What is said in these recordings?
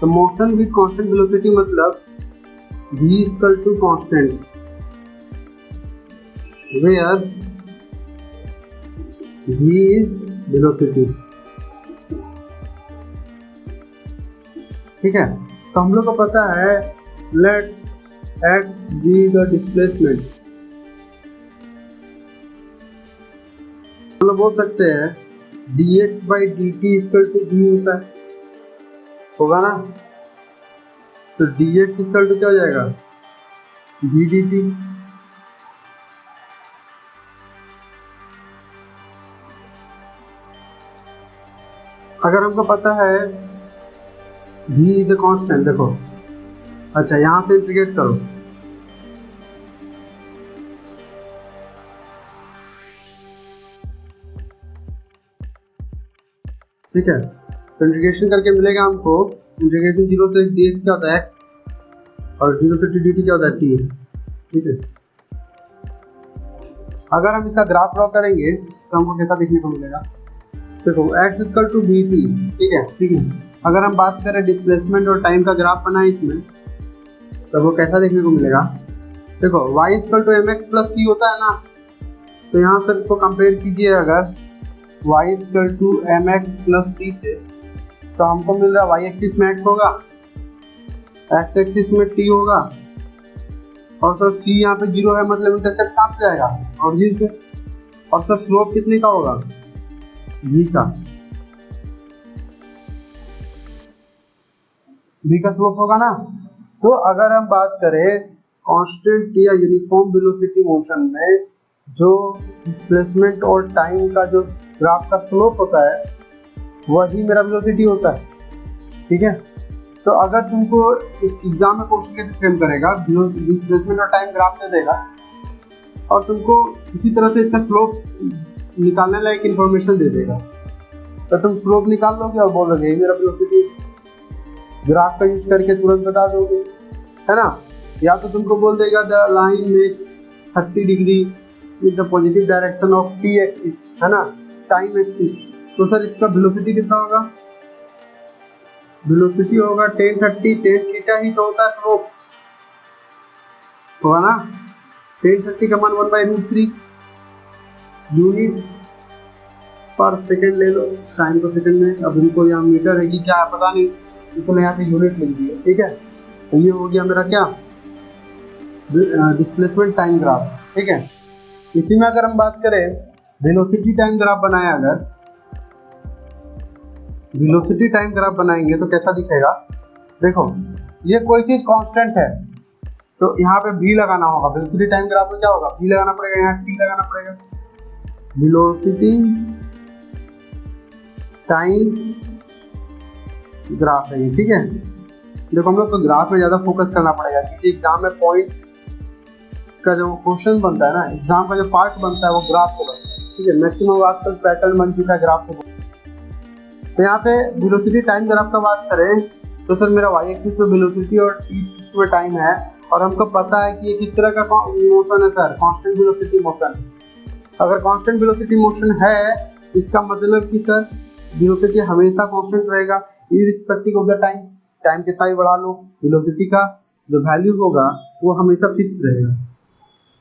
तो motion with constant velocity मतलब v equal to constant where v is velocity. ठीक है, तो हम लोग को पता है let x be the displacement. हम लोग बोल सकते हैं dx by dt equal to v होता है, होगा ना। तो dx इक्वल टू क्या हो जाएगा, v dt। अगर हमको पता है v इज अ कांस्टेंट, देखो अच्छा यहाँ से इंटीग्रेट करो, ठीक है। तो इंटीग्रेशन करके मिलेगा हमको, इंटीग्रेशन 0 से dx क्या होता है x और 0 से dt क्या होता है t, ठीक है। अगर हम इसका ग्राफ ड्रॉ करेंगे तो हमको कैसा देखने को मिलेगा, देखो x equal to V T, ठीक है, ठीक है। अगर हम बात करें डिस्प्लेसमेंट और टाइम का ग्राफ बनाए इसमें, तो वो कैसा देखने को मिलेगा, देखो y equal to m x plus c होता है ना। तो यहाँ से इसको कंपेयर कीजिए अगर y equal to m x plus c से, तो हमको मिल रहा है y एक्सिस में x होगा, x एक्सिस में t होगा, और सर c यहाँ पे 0 है मतलब इंटरसेप्ट कहाँ से जाएगा, ऑरिजिन से। और सर स्लोप कितने का होगा, v का, v का स्लोप होगा ना। तो अगर हम बात करें कांस्टेंट या यूनिफॉर्म वेलोसिटी मोशन में जो डिस्प्लेसमेंट और टाइम का जो ग्राफ का स्लोप होता है वही मेरा वेलोसिटी होता है, ठीक है। तो अगर तुमको एग्जाम में क्वेश्चन कैसे फ्रेम करेगा, डिस्प्लेसमेंट और टाइम ग्राफ दे देगा और तुमको इसी तरह से इसका स्लोप निकालने लायक इंफॉर्मेशन दे देगा, तो तुम स्लोप निकाल लोगे और बोलोगे मेरा वेलोसिटी, ग्राफ का यूज करके तुरंत बता दोगे, है ना। या तो तुमको बोल देगा द लाइन में 30 degree in the positive direction of T axis, है ना, टाइम एक्सिस। तो सर इसका वेलोसिटी कितना होगा, वेलोसिटी होगा 1030, 10 थीटा ही तो होता है स्लोप, होगा ना। 1030 का मान 1/√3 यूनिट पर सेकंड ले लो, टाइम को सेकंड में। अब इनको यहाँ मीटर है कि क्या है पता नहीं, इसलिए यहाँ पे यूनिट लिख दिया, ठीक है। तो ये हो गया मेरा क्या, डिस्प्लेसमेंट टाइम ग्राफ, ठीक है। इसी में अगर हम बात करें वेलोसिटी टाइम ग्राफ बनाया, अगर वेलोसिटी टाइम ग्राफ बनाएंगे तो कैसा दिखेगा, देखो ये कोई चीज कांस्टेंट है तो यहाँ पे v लगाना होगा, वेलोसिटी टाइम ग्राफ में क्या होगा, v लगाना पड़ेगा, यहाँ t लगाना पड़ेगा। वेलोसिटी टाइम ग्राफ है ये, ठीक है। देखो हम लोग को ग्राफ में ज़्यादा फोकस करना पड़ेगा क्योंकि एग्जाम में पॉइंट का जो क्वेश्चन बनता है ना, एग्जाम का जो पार्ट बनता है वो ग्राफ से बनता है, ठीक है। मैक्सिमम आजकल पैटर्न बन चुका है ग्राफ से। तो यहाँ पे वेलोसिटी टाइम ग्राफ का बात करें तो सर मेरा y एक्सिस में वेलोसिटी और t एक्सिस में टाइम है, और हमको पता है कि ये किस तरह का मोशन है सर, कांस्टेंट वेलोसिटी मोशन। अगर कांस्टेंट वेलोसिटी मोशन है इसका मतलब कि सर वेलोसिटी हमेशा कांस्टेंट रहेगा irrespective of the time. Time कितना भी बढ़ा लो, वेलोसिटी का जो वैल्यू होगा वो हमेशा फिक्स रहेगा,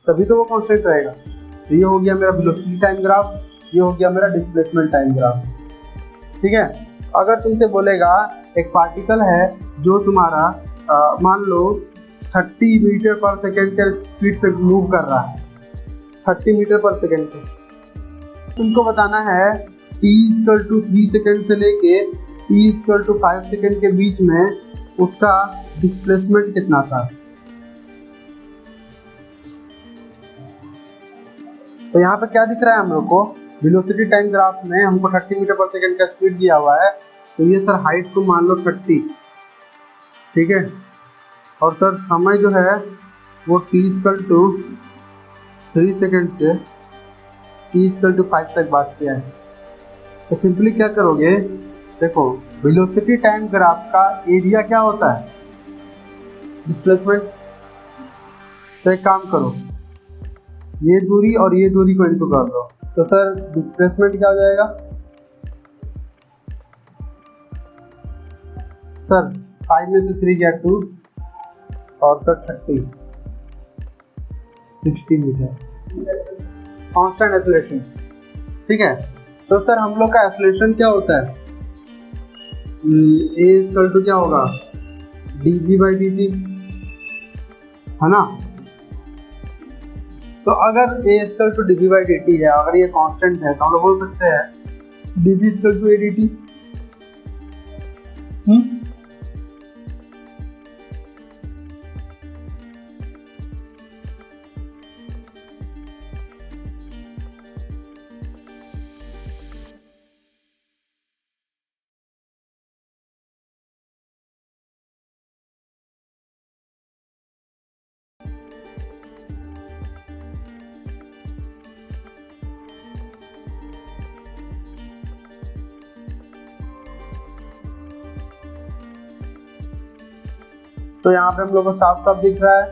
तभी तो वो कांस्टेंट रहेगा। तो ये हो गया मेरा वेलोसिटी टाइम ग्राफ, ये हो गया मेरा डिस्प्लेसमेंट टाइम ग्राफ, ठीक है। अगर तुमसे बोलेगा एक पार्टिकल है जो तुम्हारा मान लो 30 मीटर पर सेकेंड के स्पीड से मूव कर रहा है, 30 मीटर पर सेकेंड पे, तुमको बताना है t इक्वल टू 3 सेकेंड से लेके t इक्वल टू 5 सेकेंड के बीच में उसका डिस्प्लेसमेंट कितना था। तो यहाँ पे क्या दिख रहा है हम लोग को, वेलोसिटी टाइम ग्राफ में हमको 30 मीटर पर सेकेंड का स्पीड दिया हुआ है, तो ये सर हाइट को मान लो 30, ठीक है। और सर समय जो है वो t इक्वल टू 3 सेकेंड से t इक्वल टू 5 तक बात किया है। तो सिंपली क्या करोगे, देखो वेलोसिटी टाइम ग्राफ का एरिया क्या होता है, डिस्प्लेसमेंट। तो एक काम करो, ये दूरी और ये दूरी को इनटू कर दो, तो सर डिस्प्लेसमेंट क्या हो जाएगा, सर 5 में से 3 गया 2 और सर 60 मीटर कांस्टेंट एक्सेलरेशन। ठीक है, तो सर हम लोग का एक्सेलरेशन क्या होता है, ए इक्वल टू क्या होगा dv/dt, है ना। तो अगर a इक्वल टू dv/dt है, अगर ये कांस्टेंट है तो हम लोग बोल सकते हैं dv इक्वल टू adt। तो यहाँ पे हम लोग को साफ साफ दिख रहा है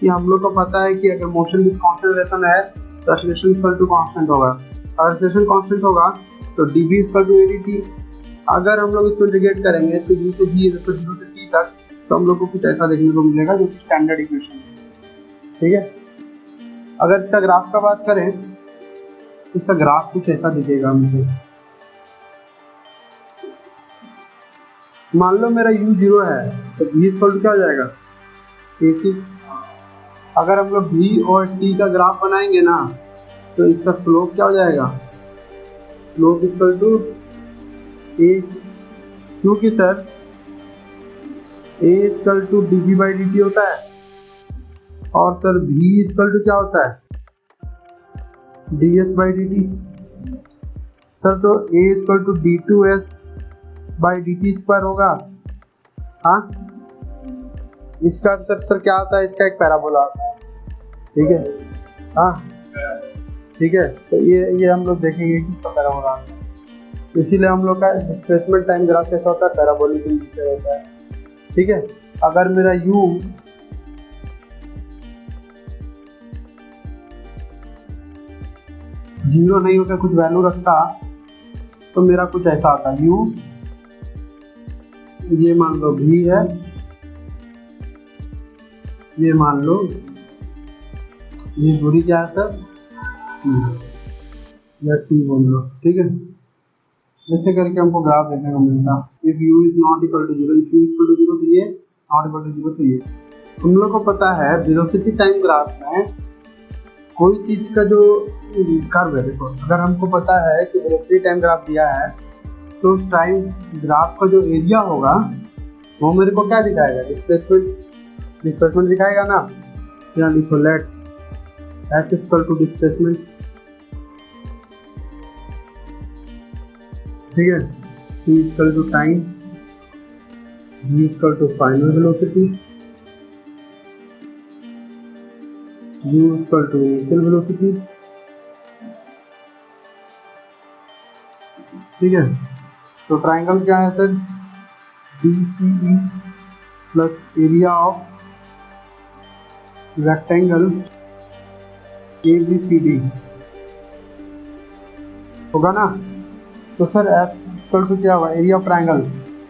कि हम लोग को पता है कि अगर मोशन विद कांस्टेंट है तो एक्सेलरेशन इक्वल टू कांस्टेंट होगा। अगर एक्सेलरेशन कांस्टेंट होगा तो dv इक्वल टू adt। अगर हम लोग इसको इंटीग्रेट करेंगे तो u से v तो 0 से t तक, तो हम लोग को कुछ ऐसा देखने को मिलेगा जो कि स्टैंडर्ड इक्वेशन है। ठीक है, अगर इसका ग्राफ का बात करें, इसका ग्राफ कुछ ऐसा दिखेगा मुझे। मान लो मेरा u 0 है तो v इक्वल टू क्या हो जाएगा 80। अगर हम लोग v और t का ग्राफ बनाएंगे ना तो इसका स्लोप क्या हो जाएगा, स्लोप इक्वल टू a, क्योंकि sir a equal to dv/dt होता है और सर v इक्वल टू क्या होता है ds/dt। सर तो a equal to d2s/dt square होगा। हाँ, इसका सर क्या आता है, इसका एक पैराबोला आता है। ठीक है, हाँ ठीक है, तो ये हम लोग देखेंगे कि इसका पैराबोला आता है। इसीलिए हम लोग का डिस्प्लेसमेंट टाइम ग्राफ कैसा होता है, पैराबोलिक इन नेचर होता है। ठीक है, अगर मेरा u जीरो नहीं होकर कुछ वैल्यू रखता तो मेरा कुछ ऐसा आता है, u ये मान लो v है, ये मान लो ये दूरी क्या है सर या t बोल लो। ठीक है, जैसे करके हमको ग्राफ देखने को मिलता, if u is not equal to 0, if u equal to 0 तो ये, नॉट इक्वल टू 0 तो ये। हम लोग को पता है वेलोसिटी टाइम ग्राफ में कोई चीज का जो कर्व है, देखो अगर हमको पता है कि वेलोसिटी टाइम ग्राफ दिया है तो टाइम ग्राफ का जो एरिया होगा वो मेरे को क्या दिखाएगा, डिस्प्लेसमेंट दिखाएगा ना। यहाँ लिखो let s equal to displacement. ठीक है, t equal to time, v equal to final velocity, u equal to initial velocity. ठीक है, तो ट्राइंगल क्या है sir, DCE plus area of rectangle ABCD होगा ना। तो सर F इक्वल टू क्या होगा, area of triangle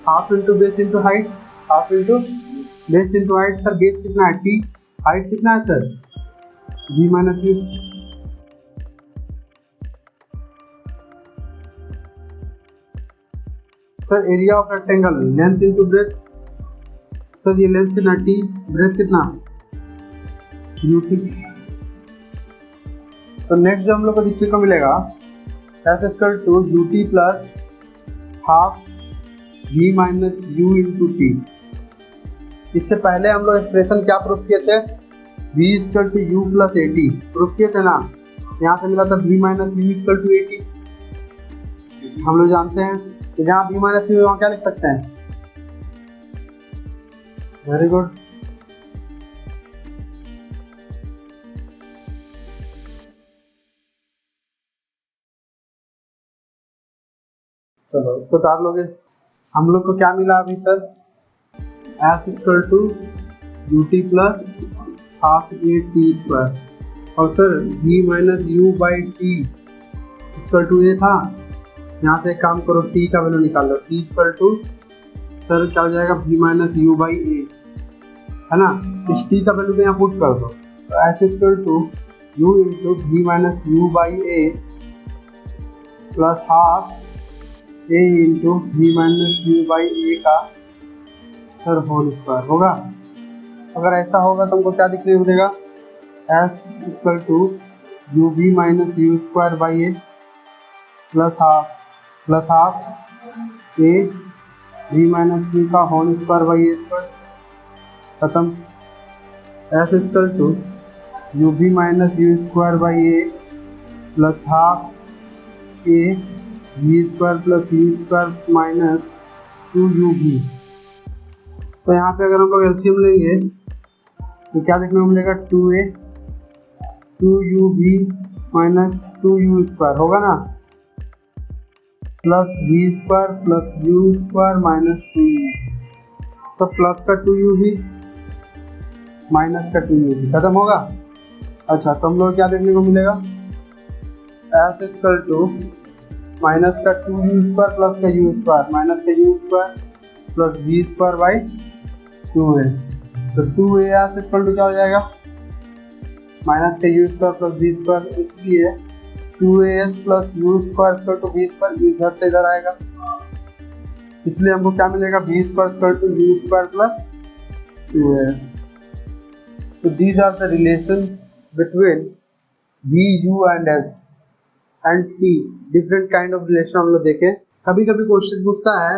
half into base into height, half into base into height. Sir base कितना है t, हाइट कितना है sir v minus u। Sir area of rectangle length into breadth, sir ये length कितना t, breadth कितना ut। तो next जो हम लोग को देखने को मिलेगा s equal to ut plus half v minus u into t। इससे पहले हम लोग एक्सप्रेशन क्या प्रूफ किए थे, v equal to u plus at proof किए थे ना। यहाँ से मिला था v minus u equal to at। हम लोग जानते हैं तो जहाँ v माइनस u वहाँ क्या लिख सकते हैं, वेरी गुड। चलो इसको उतार लोगे। हम लोग को क्या मिला अभी तक, s equal to ut plus half at square और sir v minus u by t equal to a था। यहाँ से एक काम करो, t का वैल्यू निकाल लो, t इक्वल टू सर क्या हो जाएगा v माइनस यू बाई ए, है ना। इस t का वैल्यू तो यहाँ पुट कर दो, तो s equal to u into v minus u by a plus half a into v minus u by a का सर होल स्क्वायर होगा। अगर ऐसा होगा तो हमको क्या दिखने को मिलेगा, s equal to u v minus u square by a plus half a v minus u का whole square by a square, खत्म। S equal to u v minus u square by a plus half a v square plus u square minus 2u v। तो यहाँ पे अगर हम लोग LCM लेंगे तो क्या देखने को मिलेगा, 2a 2u v minus 2u square होगा ना, plus v square plus u square minus 2u, तो प्लस का 2u v माइनस का 2u v खत्म होगा। अच्छा, तो हम लोग क्या देखने को मिलेगा, एस इक्वल टू माइनस का 2u स्क्वायर प्लस का u स्क्वायर माइनस का u square plus v square by 2a, तो 2a एस इक्वल टू क्या हो जाएगा, माइनस का u square plus v square, इसलिए 2as plus u square equal to v square, इधर से इधर आएगा, इसलिए हमको क्या मिलेगा, v square equal to u square plus 2as। तो these are the relation between v u and s and t, different kind of relation हम लोग देखें। कभी कभी क्वेश्चन पूछता है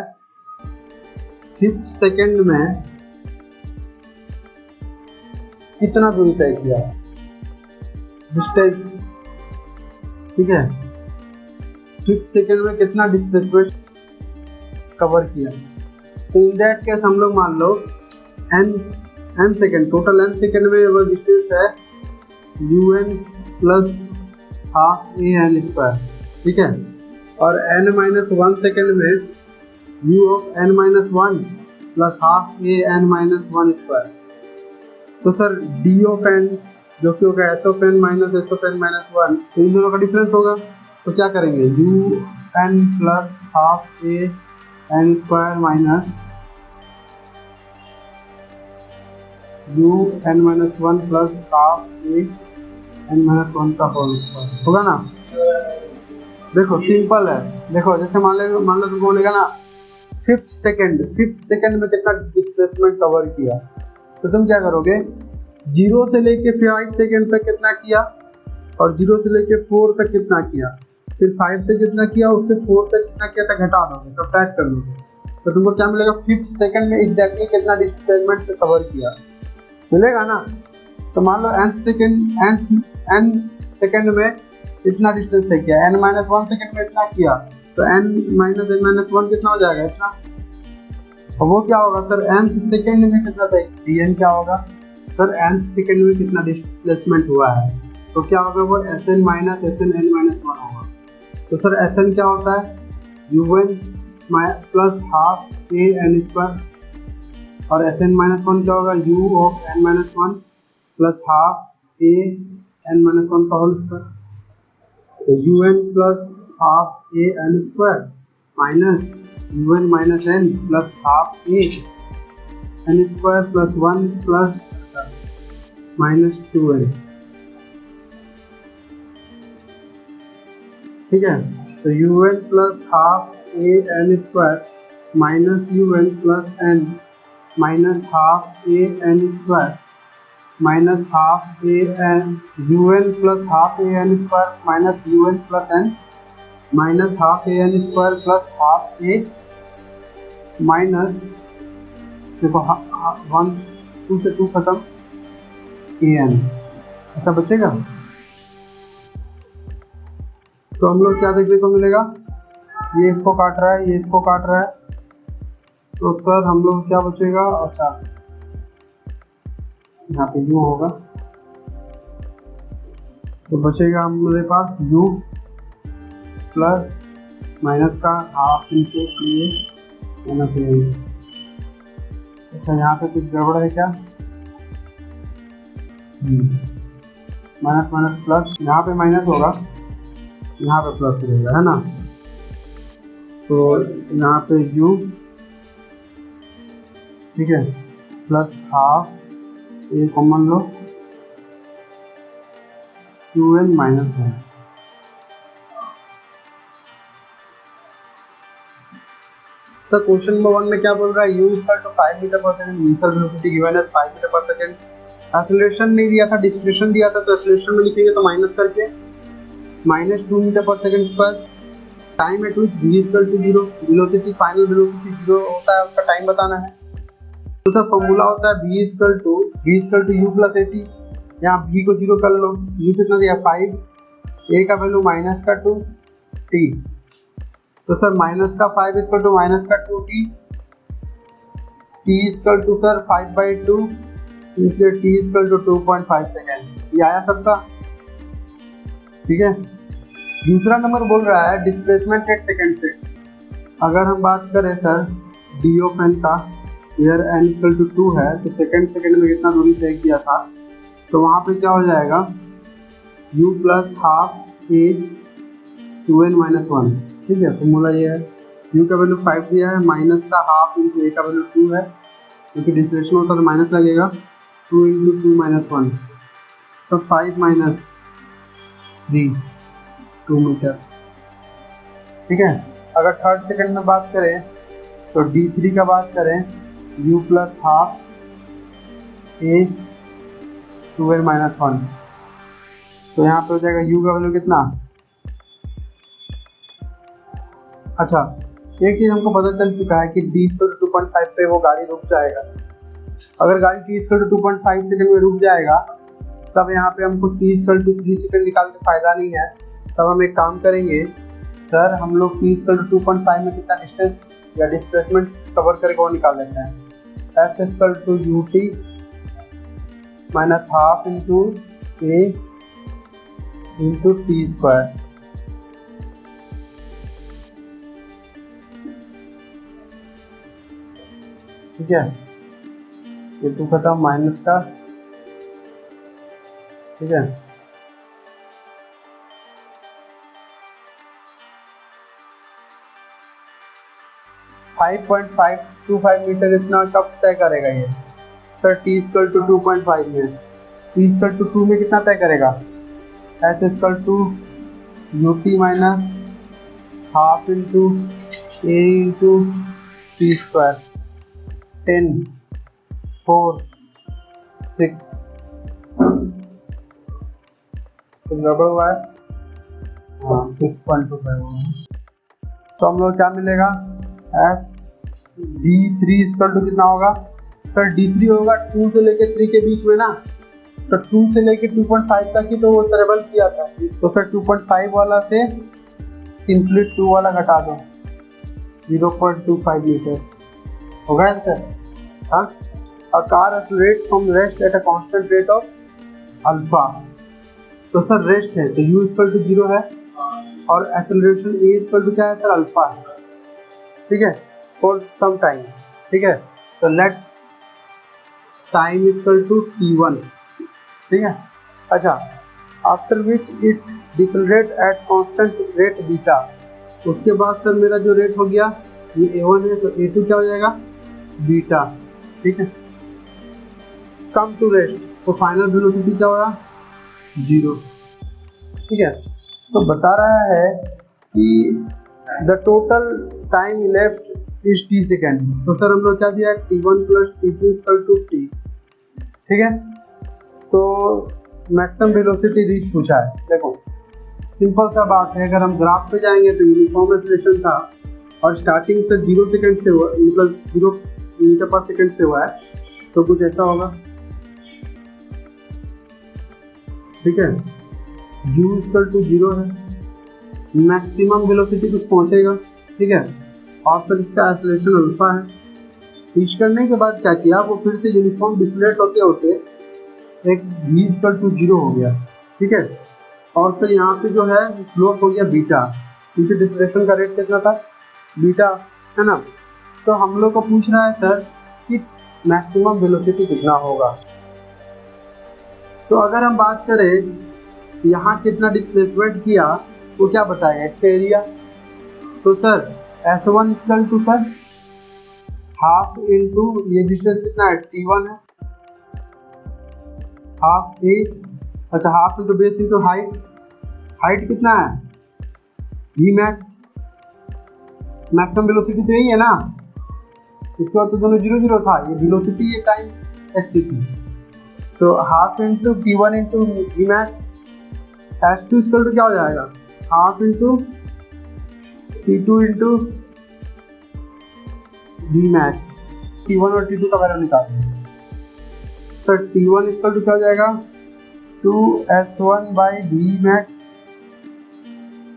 5th सेकेंड में कितना दूरी तय किया, डिस्टेंस, ठीक है, 5th सेकेंड में कितना डिस्प्लेसमेंट कवर किया। तो इन दैट केस हम लोग मान लो n second, total n second में वो डिस्टेंस है un plus half a n square, ठीक है, और n माइनस 1 सेकेंड में u of n minus 1 plus half a n minus 1 square. तो सर d ऑफ n जो कि होगा s of n minus s of n minus 1, तो इन दोनों का डिफरेंस होगा, तो क्या करेंगे, u n plus half a n square minus u n minus 1 plus half a n minus 1 का होल स्क्वायर होगा ना। देखो सिंपल है, देखो जैसे मान लो तुमको बोलेगा ना 5th सेकेंड में कितना डिस्प्लेसमेंट कवर किया, तो तुम क्या करोगे, 0 से लेके 5 सेकेंड तक कितना किया और 0 से लेके 4 तक कितना किया, फिर 5 तक कितना किया, उससे 4 तक कितना किया तक घटा दोगे, सब्ट्रैक्ट कर दोगे, तो तुमको क्या मिलेगा, 5th सेकेंड में एग्जैक्टली कितना डिस्प्लेसमेंट से कवर किया मिलेगा ना। तो मान लो n सेकेंड में इतना डिस्टेंस तय किया, n माइनस 1 सेकेंड में इतना किया, तो n माइनस n माइनस 1 कितना हो जाएगा, इतना। और वो क्या होगा सर, n सेकेंड में कितना तय, dn क्या होगा सर, n सेकेंड में कितना डिस्प्लेसमेंट हुआ है, तो क्या होगा वो sn minus sn n minus 1 होगा। तो सर sn क्या होता है, un plus half a n square, और sn माइनस 1 क्या होगा, u of n minus 1 plus half a n minus 1 का होल स्क्वायर, तो un plus half a n square minus un minus n plus half a n square plus 1 plus minus 2n, ठीक है। तो un plus half a n square minus un plus n minus half a n square minus half a n un plus half a n square minus un plus n minus half a n square plus half a minus, देखो 1 2 से 2 खत्म, A N, ऐसा बचेगा। तो हम लोग क्या देखने को मिलेगा, ये इसको काट रहा है, ये इसको काट रहा है, तो सर हम लोग क्या बचेगा, अच्छा यहाँ पे u होगा, तो बचेगा हमारे पास u प्लस माइनस का हाफ इंटू ए माइनस ए। अच्छा यहाँ पे कुछ गड़बड़ है क्या, माइनस माइनस प्लस, यहाँ पे माइनस होगा, यहाँ पे प्लस रहेगा, है ना। तो यहाँ पे u ठीक है, प्लस हाफ ए कॉमन लो qn माइनस 1। तो क्वेश्चन नंबर 1 में क्या बोल रहा है, u equal to 5 metre per second, initial velocity given है 5 मीटर पर सेकंड, एक्सेलरेशन नहीं दिया था, डिस्प्लेसमेंट दिया था, तो एक्सेलरेशन में लिखेंगे तो माइनस करके -2 metre per second square, time at which v equal to 0, velocity final velocity 0 होता है, उसका टाइम बताना है। तो सर फॉर्मूला होता है v equal to u plus at, यहाँ v को 0 कर लो, u कितना दिया 5, a का वैल्यू माइनस का 2 t, तो सर माइनस का 5 इक्वल टू माइनस का 2t, t equal to sir 5/2, इसलिए t इक्वल टू 2.5 सेकेंड। ये आया सबका, ठीक है। दूसरा नंबर बोल रहा है डिस्प्लेसमेंट एट सेकेंड से। अगर हम बात करें सर डी ऑफ एन का, वेयर एन इक्वल टू 2 है, तो सेकेंड में कितना दूरी तय किया था, तो वहाँ पे क्या हो जाएगा u प्लस हाफ ए qn माइनस 1, ठीक है। फॉर्मूला ये है, u का वैल्यू 5 दिया है, माइनस का हाफ इंटू ए का वैल्यू 2 है, क्योंकि डिस्प्लेसमेंट होता तो माइनस लगेगा, 2 इंटू 2 माइनस 1, तो 5 माइनस 3 2 मीटर, ठीक है। अगर थर्ड सेकंड में बात करें तो d3 का बात करें u प्लस हाफ ए qn माइनस 1, तो यहाँ पे हो जाएगा u का वैल्यू कितना, अच्छा एक चीज़ हमको पता चल चुका है कि d इक्वल टू 2.5 पे वो गाड़ी रुक जाएगा। अगर गाड़ी t इक्वल टू 2.5 सेकंड में रुक जाएगा, तब यहाँ पे हमको t इक्वल टू 3 सेकंड निकाल के फायदा नहीं है। तब हम एक काम करेंगे सर, हम लोग t इक्वल टू 2.5 में कितना डिस्टेंस या डिस्प्लेसमेंट कवर करके वो निकाल लेते हैं, s equal to ut minus half into a into t square, ठीक है। ये टू खत्म, माइनस का, ठीक है। फाइव 5.525 मीटर इतना कब तय करेगा ये सर, t इक्वल टू 2.5 में, t इक्वल टू 2 में कितना तय करेगा, s equal to ut minus half into a into t square, 10 4 6 गड़बड़ हुआ है, हाँ 6.25 हुआ है। तो हम लोग क्या मिलेगा, एस d3 इक्वल टू कितना होगा सर, d3 होगा 2 से लेके 3 के बीच में ना, तो 2 से लेके 2.5 तक ही तो वो ट्रेवल किया था, तो सर 2.5 वाला से इंक्लूड 2 वाला घटा दो, 0.25 मीटर होगा आंसर। हाँ, a car accelerates from rest at a constant rate of alpha, तो सर रेस्ट है तो u इक्वल टू 0 है, और एक्सेलरेशन a इक्वल टू क्या है सर, अल्फा है, ठीक है, फॉर सम टाइम, ठीक है। तो late time equal to t1, ठीक है। अच्छा, after which it decelerate at constant rate beta, उसके बाद सर मेरा जो रेट हो गया ये a1 है, तो a2 क्या हो जाएगा बीटा, ठीक है। कम टू रेस्ट, तो फाइनल वेलोसिटी क्या होगा 0, ठीक है। तो बता रहा है कि the total time left is t second, तो सर हम लोग क्या दिया t1 plus t2 equal to t, ठीक है। तो मैक्सिमम वेलोसिटी रीच पूछा है, देखो सिंपल सा बात है, अगर हम ग्राफ पे जाएंगे तो यूनिफॉर्म एक्सेलरेशन था और स्टार्टिंग से 0 सेकंड से हुआ, मतलब 0 मीटर पर सेकंड से हुआ है, तो कुछ ऐसा होगा, ठीक है। u इक्वल टू 0 है, मैक्सिमम वेलोसिटी कुछ पहुंचेगा, ठीक है, और फिर इसका एक्सेलरेशन अल्फा है। रीच करने के बाद क्या किया, वो फिर से यूनिफॉर्म डिस्प्लेट होते होते एक v इक्वल टू 0 हो गया, ठीक है, और फिर यहाँ पे जो है स्लोप हो गया बीटा, क्योंकि डिस्प्लेसमेंट का रेट कितना था बीटा, है ना। तो हम लोग को पूछ रहा है सर कि मैक्सिमम वेलोसिटी कितना होगा। तो अगर हम बात करें यहाँ कितना डिस्प्लेसमेंट किया, तो क्या बताएगा इसका एरिया, तो sir S1 equal to sir half into ये डिस्टेंस कितना है t1 है, हाफ ए, अच्छा half into base into height, height कितना है v मैक्स, मैक्सिमम वेलोसिटी तो यही है ना, इसके बाद तो दोनों 0 0 था, ये वेलोसिटी ये टाइम एक्सिस थी, तो half into t1 into v max, s2 equal to क्या हो जाएगा half into t2 into v max, t1 और t2 का वैल्यू निकालना है, तो t1 इक्वल टू क्या हो जाएगा 2s1 बाई v मैक्स,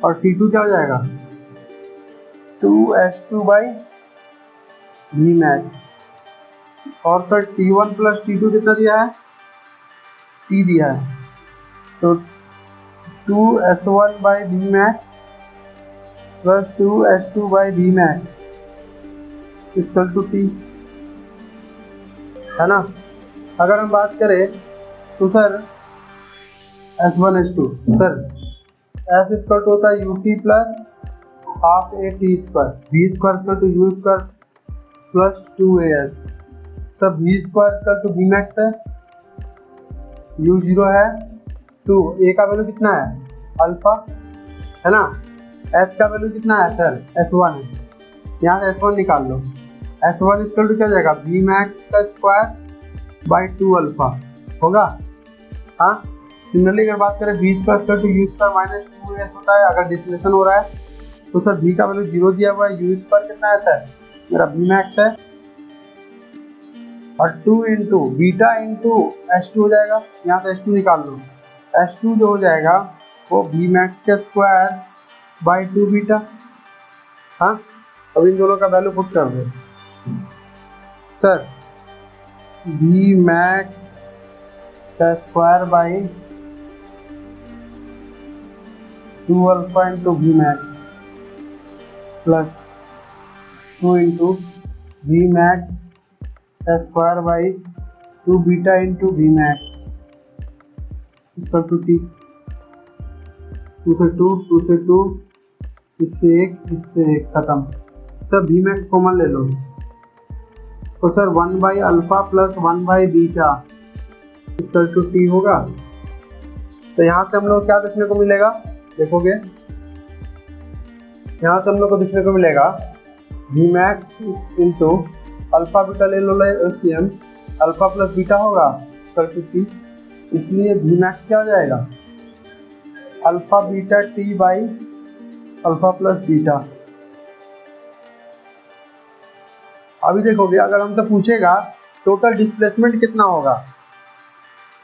और t2 क्या हो जाएगा 2s2 बाई v मैक्स, और सर t1 प्लस t2 कितना दिया है t दिया है, तो 2s1 by v max plus 2s2 by v max equal to t, है ना। अगर हम बात करें तो sir s1 s2 sir s equal to होता है ut plus half a t square, v square equal to u square plus 2as, sir v square equal to v max है, u 0 है, 2 a का वैल्यू कितना है alpha, है ना, s का वैल्यू कितना है सर s1 है, यहाँ से s1 निकाल लो, s1 इक्वल टू क्या हो जाएगा v मैक्स का स्क्वायर बाई 2 अल्फा होगा, हाँ। सिमिलरली अगर बात करें v square equal to u square minus 2as होता है, अगर डिस्प्लेसन हो रहा है तो सर v का वैल्यू 0 दिया हुआ है, u स्क्वायर कितना है सर मेरा v मैक्स है, और 2 इंटू बीटा इंटू s2 हो जाएगा, यहाँ से s2 निकाल लो, s2 जो हो जाएगा वो v मैक्स का स्क्वायर बाई 2 बीटा, हाँ। अब इन दोनों का वैल्यू पुट कर दो, सर v मैक्स का square by 2 alpha into v max plus 2 into v max का square by 2 beta into v max equal to t, 2 से 2, 2 से 2, इससे 1 खत्म, सर v मैक्स कॉमन ले लो, तो sir 1 by alpha plus 1 by beta equal to t होगा, तो यहाँ से हम लोग क्या देखने को मिलेगा देखोगे, यहाँ से हम लोग को देखने को मिलेगा v max into alpha beta ले लो एलसीएम, अल्फा प्लस बीटा होगा इक्वल टू t, इसलिए v मैक्स क्या हो जाएगा alpha beta t by alpha plus beta. अभी देखोगे अगर हमसे पूछेगा टोटल डिस्प्लेसमेंट कितना होगा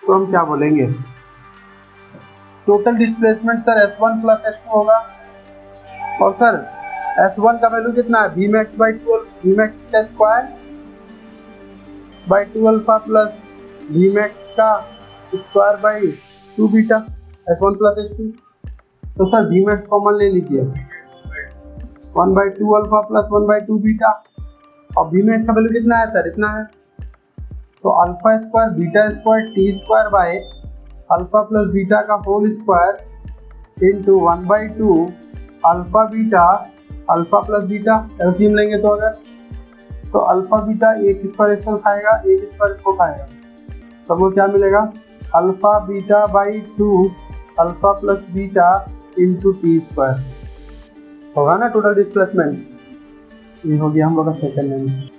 तो हम क्या बोलेंगे, total displacement sir s1 plus s2 होगा, और सर s1 का वैल्यू कितना है v max by 2, v max का square by 2 alpha plus v max का square by 2 beta, s1 plus s2, तो सर v मैक्स कॉमन ले लीजिए 1 by 2 alpha plus 1 by 2 beta, और v मैक्स का वैल्यू कितना है सर इतना है, तो alpha square beta square t square by alpha plus beta का whole square into 1 by 2 alpha beta alpha plus beta, LCM लेंगे तो अगर तो अल्फा बीटा एक स्क्वायर इसको खाएगा, एक स्क्वायर इसको खाएगा, तो वो क्या मिलेगा alpha beta by 2 alpha plus beta into t square होगा ना टोटल डिस्प्लेसमेंट, ये हो गया हम लोग का सेकंड लाइन।